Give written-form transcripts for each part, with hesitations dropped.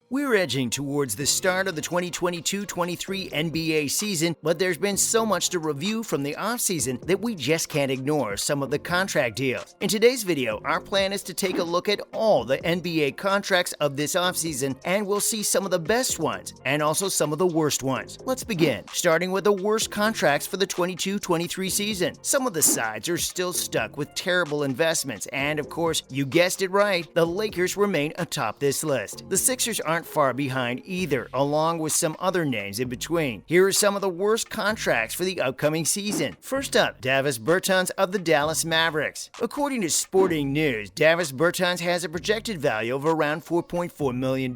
We're edging towards the start of the 2022-23 NBA season, but there's been so much to review from the offseason that we just can't ignore some of the contract deals. In today's video, our plan is to take a look at all the NBA contracts of this offseason, and we'll see some of the best ones and also some of the worst ones. Let's begin, starting with the worst contracts for the 22-23 season. Some of the sides are still stuck with terrible investments, and of course, you guessed it right, the Lakers remain atop this list. The Sixers aren't far behind either, along with some other names in between. Here are some of the worst contracts for the upcoming season. First up, Davis Bertans of the Dallas Mavericks. According to Sporting News, Davis Bertans has a projected value of around $4.4 million,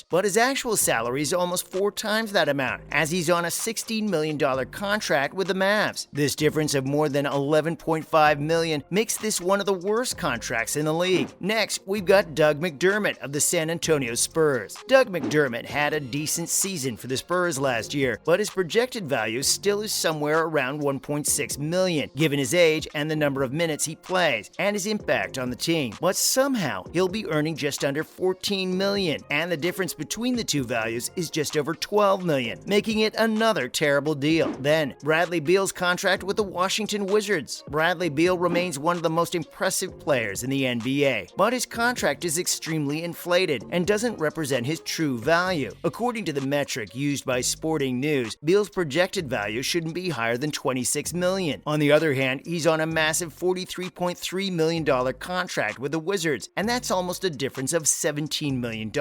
but his actual salary is almost 4 times that amount, as he's on a $16 million contract with the Mavs. This difference of more than $11.5 million makes this one of the worst contracts in the league. Next, we've got Doug McDermott of the San Antonio Spurs. Doug McDermott had a decent season for the Spurs last year, but his projected value still is somewhere around $1.6 million, given his age and the number of minutes he plays, and his impact on the team. But somehow, he'll be earning just under $14 million, and the difference between the two values is just over $12 million, making it another terrible deal. Then, Bradley Beal's contract with the Washington Wizards. Bradley Beal remains one of the most impressive players in the NBA, but his contract is extremely inflated and doesn't represent his true value. According to the metric used by Sporting News, Beal's projected value shouldn't be higher than $26 million. On the other hand, he's on a massive $43.3 million contract with the Wizards, and that's almost a difference of $17 million.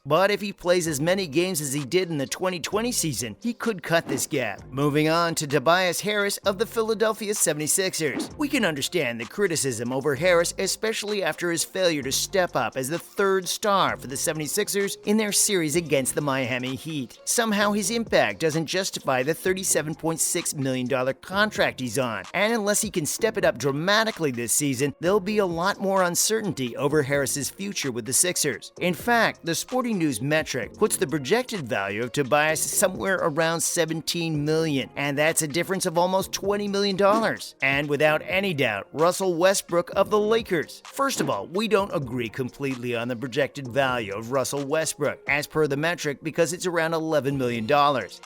But if he plays as many games as he did in the 2020 season, he could cut this gap. Moving on to Tobias Harris of the Philadelphia 76ers. We can understand the criticism over Harris, especially after his failure to step up as the third star for the 76ers in their series against the Miami Heat. Somehow his impact doesn't justify the $37.6 million contract he's on, and unless he can step it up dramatically this season, there'll be a lot more uncertainty over Harris's future with the Sixers. In fact, the Sporting News metric puts the projected value of Tobias somewhere around $17 million, and that's a difference of almost $20 million. And without any doubt, Russell Westbrook of the Lakers. First of all, we don't agree completely on the projected value of Russell Westbrook, as per the metric, because it's around $11 million.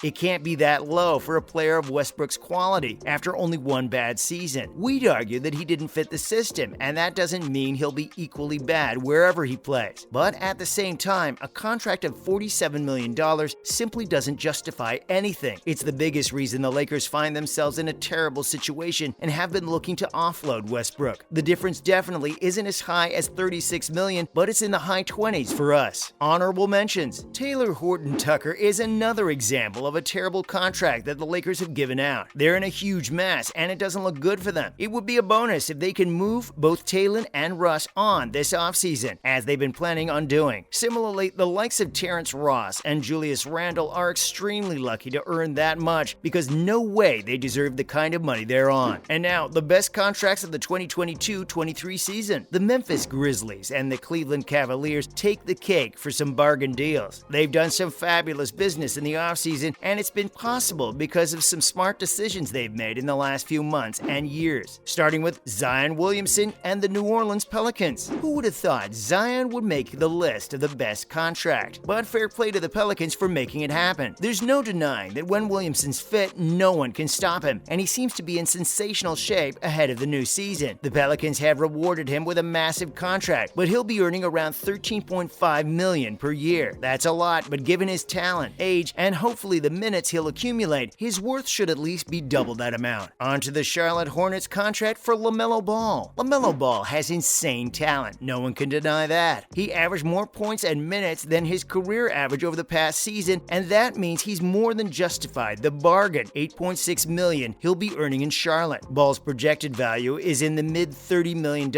It can't be that low for a player of Westbrook's quality after only one bad season. We'd argue that he didn't fit the system, and that doesn't mean he'll be equally bad wherever he plays. But at the same time, a contract of $47 million simply doesn't justify anything. It's the biggest reason the Lakers find themselves in a terrible situation and have been looking to offload Westbrook. The difference definitely isn't as high as $36 million, but it's in the high 20s for us. Honorable mentions. Taylor Horton Tucker is another example of a terrible contract that the Lakers have given out. They're in a huge mess, and it doesn't look good for them. It would be a bonus if they can move both Taylor and Russ on this offseason, as they've been planning on doing. Similarly, the likes of Terrence Ross and Julius Randle are extremely lucky to earn that much, because no way they deserve the kind of money they're on. And now, the best contracts of the 2022-23 season. The Memphis Grizzlies and the Cleveland Cavaliers take the cake for some bargain deals. They've done some fabulous business in the offseason, and it's been possible because of some smart decisions they've made in the last few months and years, starting with Zion Williamson and the New Orleans Pelicans. Who would have thought Zion would make the list of the best contract? But fair play to the Pelicans for making it happen. There's no denying that when Williamson's fit, no one can stop him, and he seems to be in sensational shape ahead of the new season. The Pelicans have rewarded him with a massive contract, but he'll be earning around $13.5 million per year. That's a lot, but given his talent, age, and hopefully the minutes he'll accumulate, his worth should at least be double that amount. On to the Charlotte Hornets contract for LaMelo Ball. LaMelo Ball has insane talent. No one can deny that. He averaged more points and minutes than his career average over the past season, and that means he's more than justified the bargain $8.6 million he'll be earning in Charlotte. Ball's projected value is in the mid $30 million,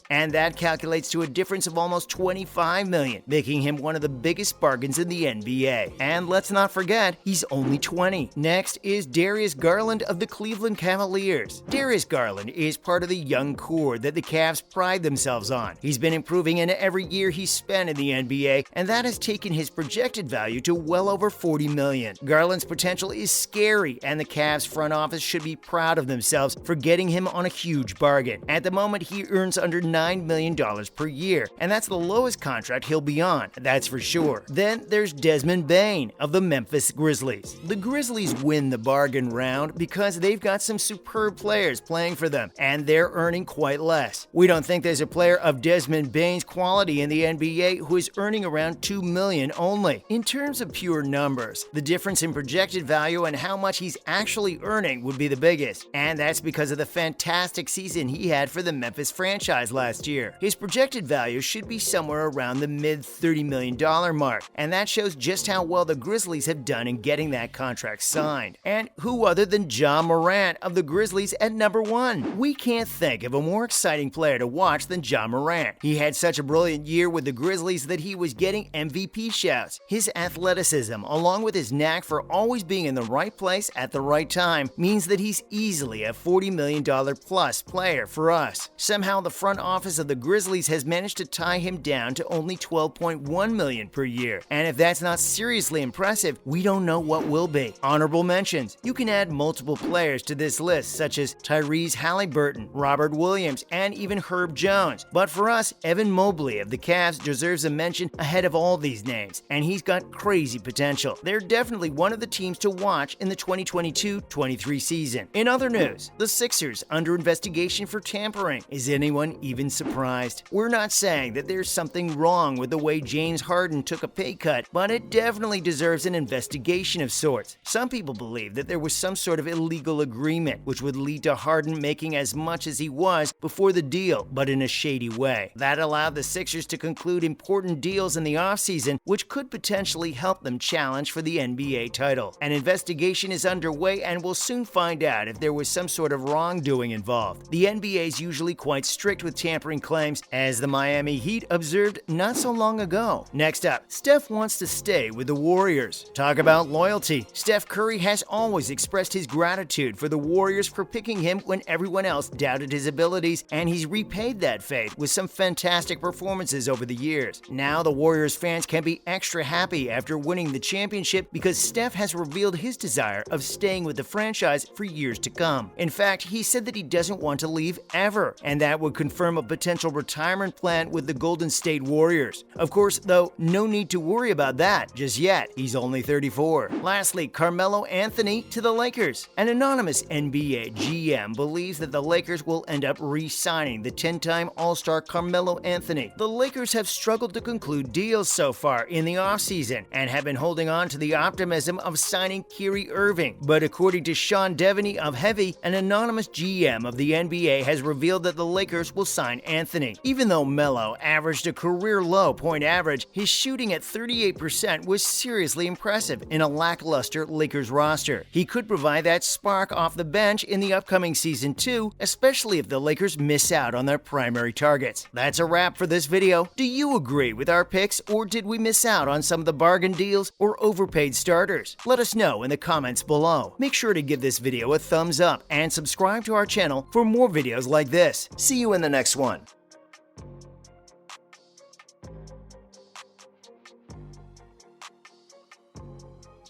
and that calculates to a difference of almost $25 million, making him one of the biggest bargains in the NBA. And let's not forget, he's only 20. Next is Darius Garland of the Cleveland Cavaliers. Darius Garland is part of the young core that the Cavs pride themselves on. He's been improving in every year he's spent in the NBA, and that has taken his projected value to well over $40 million. Garland's potential is scary, and the Cavs front office should be proud of themselves for getting him on a huge bargain. At the moment, he earns under $9 million per year, and that's the lowest contract he'll be on. That's for sure. Then there's Desmond Bane of the Memphis Grizzlies. The Grizzlies win the bargain round because they've got some superb players playing for them, and they're earning quite less. We don't think there's a player of Desmond Bane's quality in the NBA who is earning around $2 million only. In terms of pure numbers, the difference in projected value and how much he's actually earning would be the biggest, and that's because of the fantastic season he had for the Memphis franchise last year. His projected value should be somewhere around the mid-$30 million mark, and that shows just how well the Grizzlies have done in getting that contract signed. And who other than Ja Morant of the Grizzlies at number 1? We can't think of a more exciting player to watch than Ja Morant. He had such a brilliant year with the Grizzlies that he was getting MVP shouts. His athleticism, along with his knack for always being in the right place at the right time, means that he's easily a $40 million plus player for us. Somehow the front office of the Grizzlies has managed to tie him down to only $12.1 million per year. And if that's not seriously impressive, we don't know what will be. Honorable mentions. You can add multiple players to this list, such as Tyrese Halliburton, Robert Williams, and even Herb Jones. But for us, Evan Mobley of the Cavs deserves a mention ahead of all these names, and he's got crazy potential. They're definitely one of the teams to watch in the 2022-23 season. In other news, the Sixers under investigation for tampering. Is anyone even surprised? We're not saying that there's something wrong with the way James Harden took a pay cut, but it definitely deserves an investigation of sorts. Some people believe that there was some sort of illegal agreement which would lead to Harden making as much as he was before the deal, but in a shady way. That allowed the Sixers to conclude important deals in the offseason, which could potentially help them challenge for the NBA title. An investigation is underway, and we'll soon find out if there was some sort of wrongdoing involved. The NBA is usually quite strict with tampering claims, as the Miami Heat observed not so long ago. Next up, Steph wants to stay with the Warriors. Talk about loyalty. Steph Curry has always expressed his gratitude for the Warriors for picking him when everyone else doubted his abilities, and he's repaid that faith with some fantastic performances over the years. Now the Warriors fans can be extra happy after winning the championship because Steph has revealed his desire of staying with the franchise for years to come. In fact, he said that he doesn't want to leave ever, and that would confirm a potential retirement plan with the Golden State Warriors. Of course, though, no need to worry about that just yet. He's only 34. Lastly, Carmelo Anthony to the Lakers. An anonymous NBA GM believes that the Lakers will end up re-signing the 10-time All-Star Carmelo Anthony. The Lakers have struggled to conclude deals so far in the offseason and have been holding on to the optimism of signing Kyrie Irving. But according to Sean Devaney of Heavy, an anonymous GM of the NBA has revealed that the Lakers will sign Anthony. Even though Melo averaged a career-low point average, his shooting at 38% was seriously impressive in a lackluster Lakers roster. He could provide that spark off the bench in the upcoming season too, especially if the Lakers miss out on their primary targets. That's a wrap for this video. Do you agree with our picks, or did we miss out on some of the bargain deals or overpaid starters? Let us know in the comments below. Make sure to give this video a thumbs up and subscribe to our channel for more videos like this. See you in the next one.